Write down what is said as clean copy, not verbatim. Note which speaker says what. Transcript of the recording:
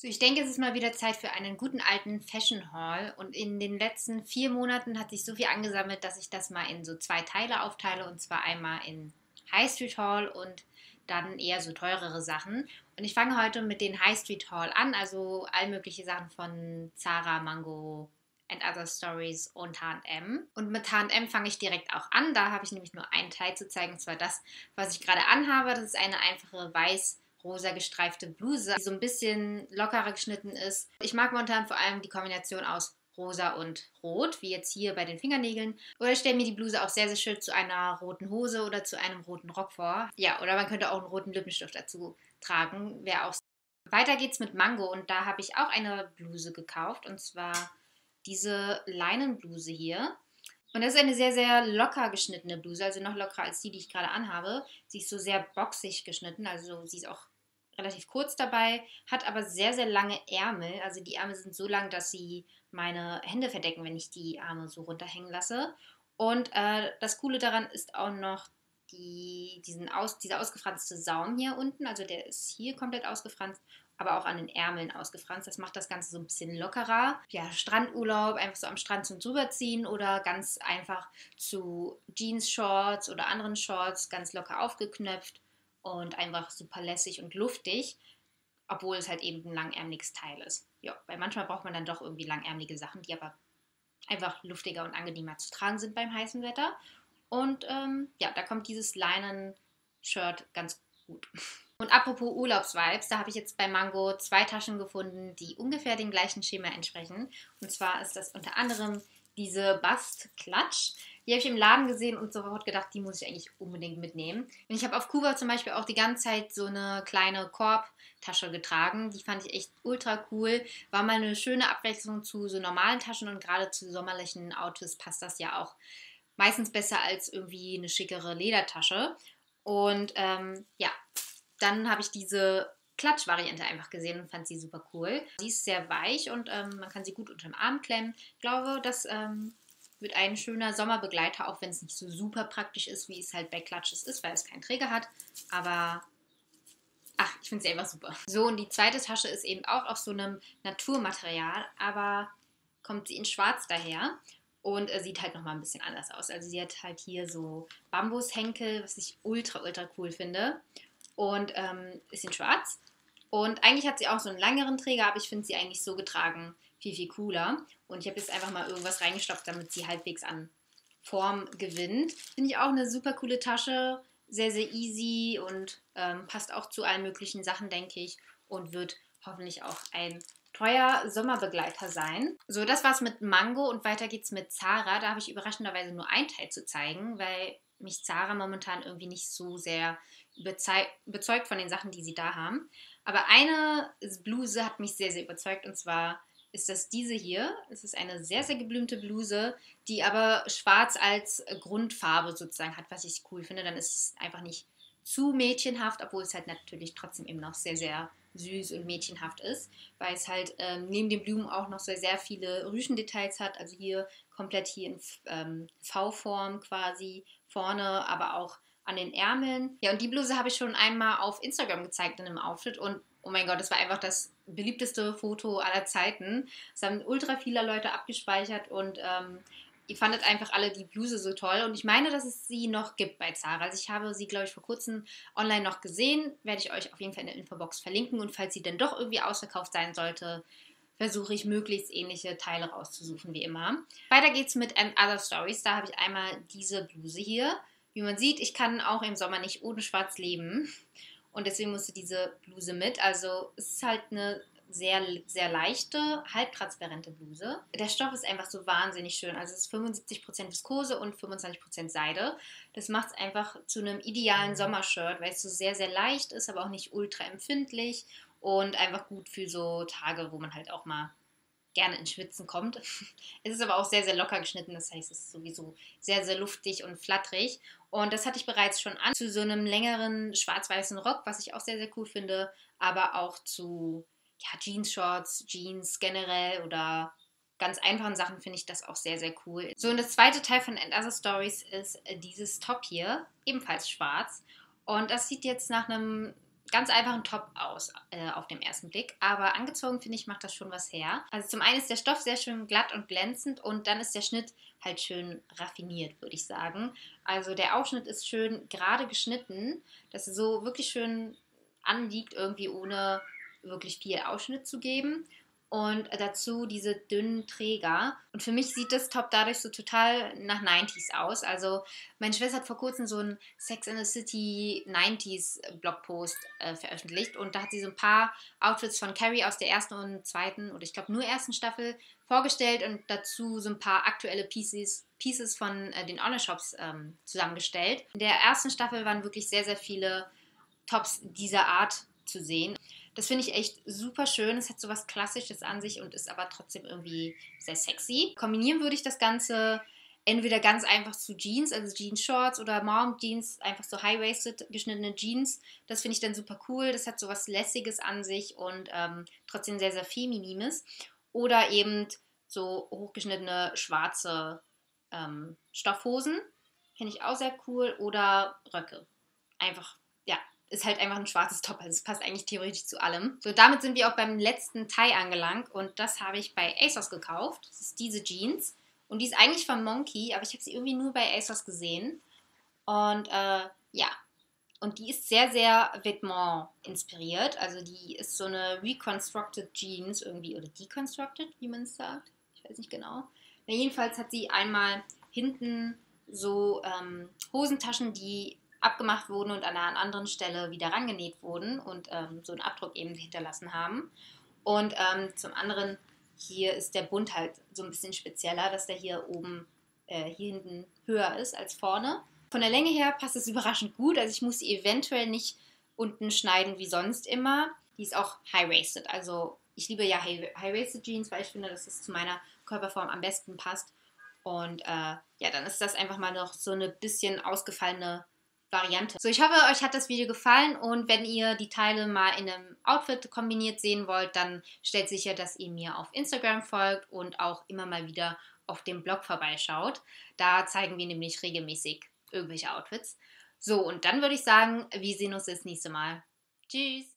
Speaker 1: So, ich denke, es ist mal wieder Zeit für einen guten alten Fashion Haul. Und in den letzten 4 Monaten hat sich so viel angesammelt, dass ich das mal in so zwei Teile aufteile. Und zwar einmal in High Street Haul und dann eher so teurere Sachen. Und ich fange heute mit den High Street Haul an. Also all mögliche Sachen von Zara, Mango and Other Stories und H&M. Und mit H&M fange ich direkt auch an. Da habe ich nämlich nur einen Teil zu zeigen. Und zwar das, was ich gerade anhabe. Das ist eine einfache weiß-rosa gestreifte Bluse, die so ein bisschen lockerer geschnitten ist. Ich mag momentan vor allem die Kombination aus rosa und rot, wie jetzt hier bei den Fingernägeln. Oder ich stelle mir die Bluse auch sehr, sehr schön zu einer roten Hose oder zu einem roten Rock vor. Ja, oder man könnte auch einen roten Lippenstift dazu tragen, wäre auch. Weiter geht's mit Mango und da habe ich auch eine Bluse gekauft und zwar diese Leinenbluse hier. Und das ist eine sehr, sehr locker geschnittene Bluse, also noch lockerer als die ich gerade anhabe. Sie ist so sehr boxig geschnitten, also sie ist auch relativ kurz dabei, hat aber sehr, sehr lange Ärmel. Also die Ärmel sind so lang, dass sie meine Hände verdecken, wenn ich die Arme so runterhängen lasse. Und das Coole daran ist auch noch dieser ausgefranste Saum hier unten. Also der ist hier komplett ausgefranst, aber auch an den Ärmeln ausgefranst. Das macht das Ganze so ein bisschen lockerer. Ja, Strandurlaub, einfach so am Strand zum drüberziehen oder ganz einfach zu Jeans-Shorts oder anderen Shorts, ganz locker aufgeknöpft und einfach super lässig und luftig, obwohl es halt eben ein langärmeliges Teil ist. Ja, weil manchmal braucht man dann doch irgendwie langärmelige Sachen, die aber einfach luftiger und angenehmer zu tragen sind beim heißen Wetter. Und ja, da kommt dieses Leinen-Shirt ganz gut. Und apropos Urlaubsvibes, da habe ich jetzt bei Mango zwei Taschen gefunden, die ungefähr dem gleichen Schema entsprechen. Und zwar ist das unter anderem diese Bast-Klatsch. Die habe ich im Laden gesehen und sofort gedacht, die muss ich eigentlich unbedingt mitnehmen. Und ich habe auf Kuba zum Beispiel auch die ganze Zeit so eine kleine Korbtasche getragen. Die fand ich echt ultra cool. War mal eine schöne Abwechslung zu so normalen Taschen und gerade zu sommerlichen Outfits passt das ja auch meistens besser als irgendwie eine schickere Ledertasche. Und ja, dann habe ich diese Klatschvariante einfach gesehen und fand sie super cool. Sie ist sehr weich und man kann sie gut unter dem Arm klemmen. Ich glaube, das wird ein schöner Sommerbegleiter, auch wenn es nicht so super praktisch ist, wie es halt bei Klatsches ist, weil es keinen Träger hat. Aber ach, ich finde sie einfach super. So, und die zweite Tasche ist eben auch aus so einem Naturmaterial, aber kommt sie in schwarz daher und sieht halt nochmal ein bisschen anders aus. Also sie hat halt hier so Bambushenkel, was ich ultra, ultra cool finde und ist in schwarz. Und eigentlich hat sie auch so einen längeren Träger, aber ich finde sie eigentlich so getragen viel, viel cooler. Und ich habe jetzt einfach mal irgendwas reingestopft, damit sie halbwegs an Form gewinnt. Finde ich auch eine super coole Tasche, sehr, sehr easy und passt auch zu allen möglichen Sachen, denke ich. Und wird hoffentlich auch ein treuer Sommerbegleiter sein. So, das war's mit Mango und weiter geht's mit Zara. Da habe ich überraschenderweise nur ein Teil zu zeigen, weil mich Zara momentan irgendwie nicht so sehr überzeugt von den Sachen, die sie da haben. Aber eine Bluse hat mich sehr, sehr überzeugt und zwar ist das diese hier. Es ist eine sehr, sehr geblümte Bluse, die aber schwarz als Grundfarbe sozusagen hat, was ich cool finde. Dann ist es einfach nicht zu mädchenhaft, obwohl es halt natürlich trotzdem eben noch sehr, sehr süß und mädchenhaft ist, weil es halt neben den Blumen auch noch sehr, sehr viele Rüschendetails hat. Also hier komplett hier in V-Form quasi vorne, aber auch an den Ärmeln. Ja, und die Bluse habe ich schon einmal auf Instagram gezeigt in einem Outfit und oh mein Gott, das war einfach das beliebteste Foto aller Zeiten. Es haben ultra viele Leute abgespeichert und ihr fandet einfach alle die Bluse so toll. Und ich meine, dass es sie noch gibt bei Zara. Also ich habe sie, glaube ich, vor kurzem online noch gesehen. Werde ich euch auf jeden Fall in der Infobox verlinken. Und falls sie dann doch irgendwie ausverkauft sein sollte, versuche ich möglichst ähnliche Teile rauszusuchen, wie immer. Weiter geht's mit And Other Stories. Da habe ich einmal diese Bluse hier. Wie man sieht, ich kann auch im Sommer nicht ohne Schwarz leben. Und deswegen musste diese Bluse mit. Also es ist halt eine sehr, sehr leichte, halbtransparente Bluse. Der Stoff ist einfach so wahnsinnig schön. Also es ist 75% Viskose und 25% Seide. Das macht es einfach zu einem idealen Sommershirt, weil es so sehr, sehr leicht ist, aber auch nicht ultra empfindlich und einfach gut für so Tage, wo man halt auch mal gerne ins Schwitzen kommt. Es ist aber auch sehr, sehr locker geschnitten, das heißt, es ist sowieso sehr, sehr luftig und flatterig. Und das hatte ich bereits schon an zu so einem längeren schwarz-weißen Rock, was ich auch sehr, sehr cool finde, aber auch zu ja, Jeans-Shorts, Jeans generell oder ganz einfachen Sachen finde ich das auch sehr, sehr cool. So, und das zweite Teil von And Other Stories ist dieses Top hier, ebenfalls schwarz. Und das sieht jetzt nach einem ganz einfachen Top aus auf den ersten Blick, aber angezogen finde ich, macht das schon was her. Also zum einen ist der Stoff sehr schön glatt und glänzend und dann ist der Schnitt halt schön raffiniert, würde ich sagen. Also der Ausschnitt ist schön gerade geschnitten, dass er so wirklich schön anliegt, irgendwie ohne wirklich viel Ausschnitt zu geben. Und dazu diese dünnen Träger. Und für mich sieht das Top dadurch so total nach 90s aus. Also meine Schwester hat vor kurzem so einen Sex and the City 90s Blogpost veröffentlicht. Und da hat sie so ein paar Outfits von Carrie aus der ersten und zweiten, oder ich glaube nur ersten Staffel vorgestellt und dazu so ein paar aktuelle Pieces von den Online-Shops zusammengestellt. In der ersten Staffel waren wirklich sehr, sehr viele Tops dieser Art zu sehen. Das finde ich echt super schön. Es hat so was Klassisches an sich und ist aber trotzdem irgendwie sehr sexy. Kombinieren würde ich das Ganze entweder ganz einfach zu Jeans, also Jeans-Shorts oder Mom-Jeans, einfach so high-waisted geschnittene Jeans. Das finde ich dann super cool. Das hat so was Lässiges an sich und trotzdem sehr, sehr Feminines. Oder eben so hochgeschnittene schwarze Stoffhosen. Finde ich auch sehr cool. Oder Röcke. Einfach, ja, ist halt einfach ein schwarzes Top. Also es passt eigentlich theoretisch zu allem. So, damit sind wir auch beim letzten Teil angelangt. Und das habe ich bei ASOS gekauft. Das ist diese Jeans. Und die ist eigentlich von Monkey, aber ich habe sie irgendwie nur bei ASOS gesehen. Und ja, und die ist sehr, sehr Vêtement inspiriert. Also die ist so eine reconstructed Jeans irgendwie, oder deconstructed, wie man es sagt. Ich weiß nicht genau. Ja, jedenfalls hat sie einmal hinten so Hosentaschen, die abgemacht wurden und an einer anderen Stelle wieder rangenäht wurden und so einen Abdruck eben hinterlassen haben. Und zum anderen hier ist der Bund halt so ein bisschen spezieller, dass der hier oben, hier hinten höher ist als vorne. Von der Länge her passt es überraschend gut. Also ich muss sie eventuell nicht unten schneiden wie sonst immer. Die ist auch high-waisted. Also ich liebe ja high-waisted Jeans, weil ich finde, dass es zu meiner Körperform am besten passt. Und ja, dann ist das einfach mal noch so eine bisschen ausgefallene Variante. So, ich hoffe, euch hat das Video gefallen und wenn ihr die Teile mal in einem Outfit kombiniert sehen wollt, dann stellt sicher, dass ihr mir auf Instagram folgt und auch immer mal wieder auf dem Blog vorbeischaut. Da zeigen wir nämlich regelmäßig irgendwelche Outfits. So, und dann würde ich sagen, wir sehen uns das nächste Mal. Tschüss!